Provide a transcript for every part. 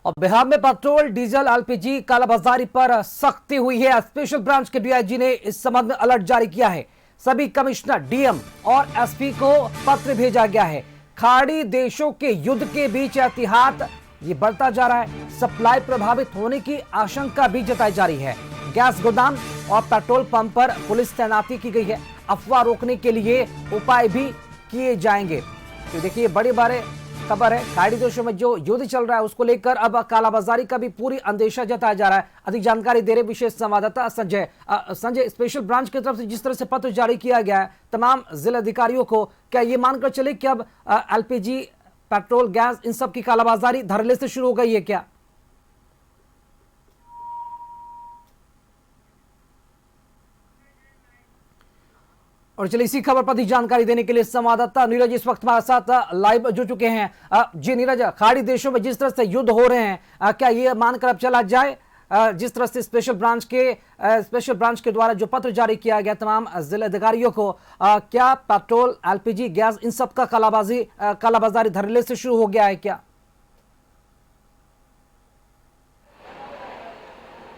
और बिहार में petrol diesel LPG कालाबाजारी पर सख्ती हुई है। स्पेशल ब्रांच के डीआईजी ने इस संबंध में अलर्ट जारी किया है। सभी कमिश्नर, डीएम और एसपी को पत्र भेजा गया है। खाड़ी देशों के युद्ध के बीच एहतियात ये बढ़ता जा रहा है। सप्लाई प्रभावित होने की आशंका भी जताई जा रही है। गैस गोदाम और पेट्रोल पंप पर पुलिस तैनाती की गई है। अफवाह रोकने के लिए उपाय भी किए जाएंगे। तो देखिए, बड़ी बड़ी खबर है। खाड़ी देशों में जो युद्ध चल रहा है उसको लेकर अब कालाबाजारी का भी पूरी अंदेशा जताया जा रहा है। अधिक जानकारी दे रहे विशेष संवाददाता संजय, स्पेशल ब्रांच की तरफ से जिस तरह से पत्र जारी किया गया है तमाम जिला अधिकारियों को, क्या ये मानकर चले कि अब एलपीजी, पेट्रोल, गैस इन सब की कालाबाजारी धड़ल्ले से शुरू हो गई है क्या? और चलिए, इसी खबर पर अधिक जानकारी देने के लिए संवाददाता नीरज इस वक्त हमारे साथ लाइव जुड़ चुके हैं। जी नीरज, खाड़ी देशों में जिस तरह से युद्ध हो रहे हैं, क्या ये मानकर अब चला जाए जिस तरह से स्पेशल ब्रांच के द्वारा जो पत्र जारी किया गया तमाम जिला अधिकारियों को, क्या पेट्रोल, एलपीजी, गैस इन सब का कालाबाजारी धड़ल्ले से शुरू हो गया है क्या?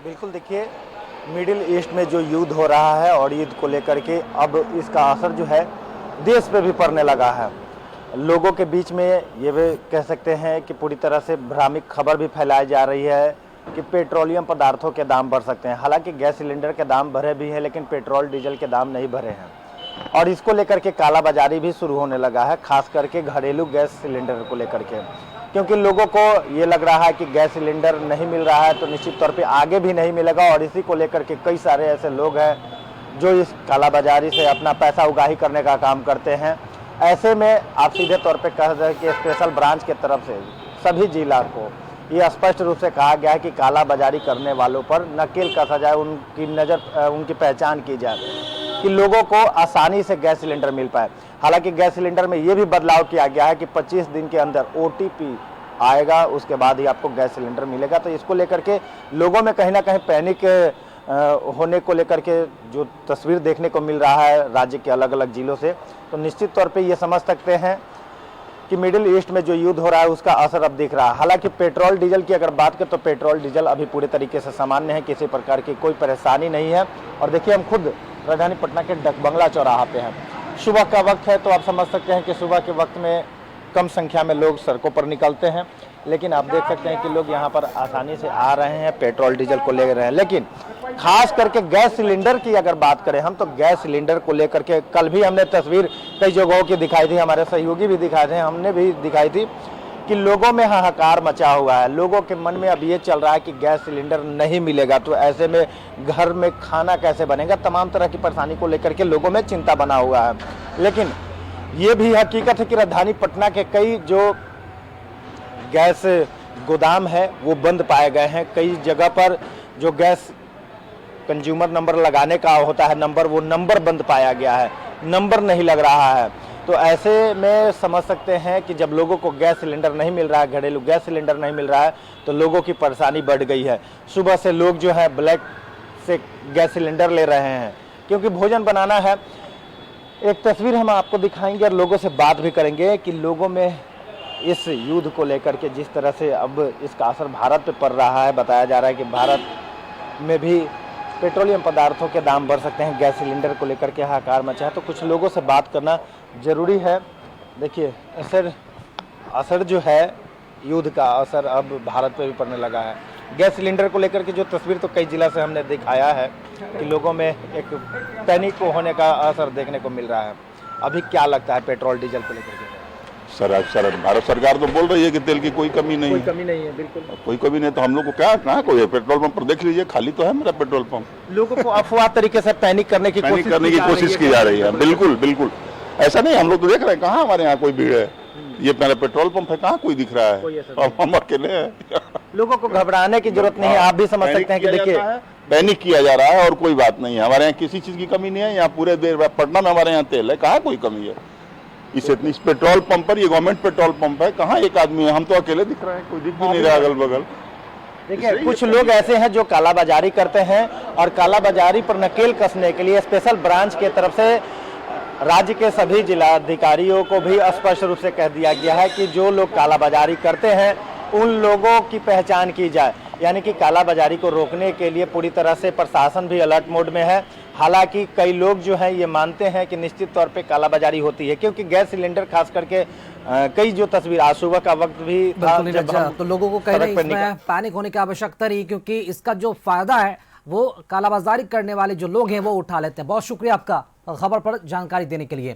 बिल्कुल, देखिए, मिडिल ईस्ट में जो युद्ध हो रहा है और युद्ध को लेकर के अब इसका असर जो है देश पे भी पड़ने लगा है। लोगों के बीच में ये भी कह सकते हैं कि पूरी तरह से भ्रामक खबर भी फैलाई जा रही है कि पेट्रोलियम पदार्थों के दाम बढ़ सकते हैं। हालांकि गैस सिलेंडर के दाम बढ़े भी हैं, लेकिन पेट्रोल डीजल के दाम नहीं बढ़े हैं और इसको लेकर के कालाबाजारी भी शुरू होने लगा है, खास करके घरेलू गैस सिलेंडर को लेकर के, क्योंकि लोगों को ये लग रहा है कि गैस सिलेंडर नहीं मिल रहा है तो निश्चित तौर पे आगे भी नहीं मिलेगा। और इसी को लेकर के कई सारे ऐसे लोग हैं जो इस कालाबाजारी से अपना पैसा उगाही करने का काम करते हैं। ऐसे में आप सीधे तौर पे कह दें कि स्पेशल ब्रांच के तरफ से सभी जिला को ये स्पष्ट रूप से कहा गया है कि कालाबाजारी करने वालों पर नकेल कसा जाए, उनकी पहचान की जाए कि लोगों को आसानी से गैस सिलेंडर मिल पाए। हालांकि गैस सिलेंडर में ये भी बदलाव किया गया है कि 25 दिन के अंदर ओटीपी आएगा, उसके बाद ही आपको गैस सिलेंडर मिलेगा। तो इसको लेकर के लोगों में कहीं ना कहीं पैनिक होने को लेकर के जो तस्वीर देखने को मिल रहा है राज्य के अलग अलग जिलों से, तो निश्चित तौर पे ये समझ सकते हैं कि मिडिल ईस्ट में जो युद्ध हो रहा है उसका असर अब दिख रहा है। हालांकि पेट्रोल डीजल की अगर बात करें तो पेट्रोल डीजल अभी पूरे तरीके से सामान्य है, किसी प्रकार की कोई परेशानी नहीं है। और देखिए, हम खुद राजधानी पटना के डकबंगला चौराहा पे हैं। सुबह का वक्त है तो आप समझ सकते हैं कि सुबह के वक्त में कम संख्या में लोग सड़कों पर निकलते हैं, लेकिन आप देख सकते हैं कि लोग यहाँ पर आसानी से आ रहे हैं, पेट्रोल डीजल को ले रहे हैं। लेकिन खास करके गैस सिलेंडर की अगर बात करें हम, तो गैस सिलेंडर को लेकर के कल भी हमने तस्वीर कई जगहों की दिखाई थी, हमारे सहयोगी भी दिखाए थे, हमने भी दिखाई थी कि लोगों में हाहाकार मचा हुआ है। लोगों के मन में अब ये चल रहा है कि गैस सिलेंडर नहीं मिलेगा तो ऐसे में घर में खाना कैसे बनेगा। तमाम तरह की परेशानी को लेकर के लोगों में चिंता बना हुआ है। लेकिन ये भी हकीकत है कि राजधानी पटना के कई जो गैस गोदाम है वो बंद पाए गए हैं। कई जगह पर जो गैस कंज्यूमर नंबर लगाने का होता है नंबर, वो नंबर बंद पाया गया है, नंबर नहीं लग रहा है। तो ऐसे में समझ सकते हैं कि जब लोगों को गैस सिलेंडर नहीं मिल रहा है, घरेलू गैस सिलेंडर नहीं मिल रहा है, तो लोगों की परेशानी बढ़ गई है। सुबह से लोग जो है ब्लैक से गैस सिलेंडर ले रहे हैं क्योंकि भोजन बनाना है। एक तस्वीर हम आपको दिखाएंगे और लोगों से बात भी करेंगे कि लोगों में इस युद्ध को लेकर के जिस तरह से अब इसका असर भारत पे पड़ रहा है। बताया जा रहा है कि भारत में भी पेट्रोलियम पदार्थों के दाम बढ़ सकते हैं, गैस सिलेंडर को लेकर के हाहाकार मचा है। तो कुछ लोगों से बात करना जरूरी है। देखिए, असर जो है युद्ध का असर अब भारत पे भी पड़ने लगा है। गैस सिलेंडर को लेकर के जो तस्वीर तो कई जिला से हमने दिखाया है कि लोगों में एक पैनिक होने का असर देखने को मिल रहा है। अभी क्या लगता है पेट्रोल डीजल को लेकर के? सर भारत सरकार तो बोल रही है कि तेल की कोई कमी नहीं है। बिल्कुल कोई कमी नहीं, तो हम लोग को क्या कहाँ कोई है? पेट्रोल पंप पर देख लीजिए, खाली तो है मेरा पेट्रोल पंप। लोगों को अफवाह तरीके से पैनिक करने की कोशिश की जा रही है। बिल्कुल ऐसा नहीं, हम लोग तो देख रहे हैं कहाँ हमारे यहाँ कोई भीड़ है। ये मेरा पेट्रोल पंप है, कहाँ कोई दिख रहा है, अब हम अकेले हैं। लोगों को घबराने की जरूरत नहीं है। आप भी समझ सकते हैं कि देखिए, पैनिक किया जा रहा है और कोई बात नहीं है। हमारे यहाँ किसी चीज की कमी नहीं है। यहाँ पूरे देर पटना में हमारे यहाँ तेल है, कहाँ कोई कमी है? इस पेट्रोल पंप पर, ये गवर्नमेंट पेट्रोल पंप है, कहाँ एक आदमी है? हम तो अकेले दिख रहे हैं, कोई दिख भी नहीं रहा अगल बगल। देखिए, कुछ लोग ऐसे हैं जो कालाबाजारी करते हैं और कालाबाजारी पर नकेल कसने के लिए स्पेशल ब्रांच की तरफ से राज्य के सभी जिला अधिकारियों को भी स्पष्ट रूप से कह दिया गया है कि जो लोग कालाबाजारी करते हैं उन लोगों की पहचान की जाए। यानी कि कालाबाजारी को रोकने के लिए पूरी तरह से प्रशासन भी अलर्ट मोड में है। हालांकि कई लोग जो हैं ये मानते हैं कि निश्चित तौर पे कालाबाजारी होती है, क्योंकि गैस सिलेंडर खास करके कई जो तस्वीर आज सुबह का वक्त भी था बिल्कुल जब नीरज, हम तो लोगों को कहीं सड़क पर इसमें पैनिक होने की आवश्यकता नहीं, क्योंकि इसका जो फायदा है वो कालाबाजारी करने वाले जो लोग हैं वो उठा लेते हैं। बहुत शुक्रिया आपका खबर पर जानकारी देने के लिए।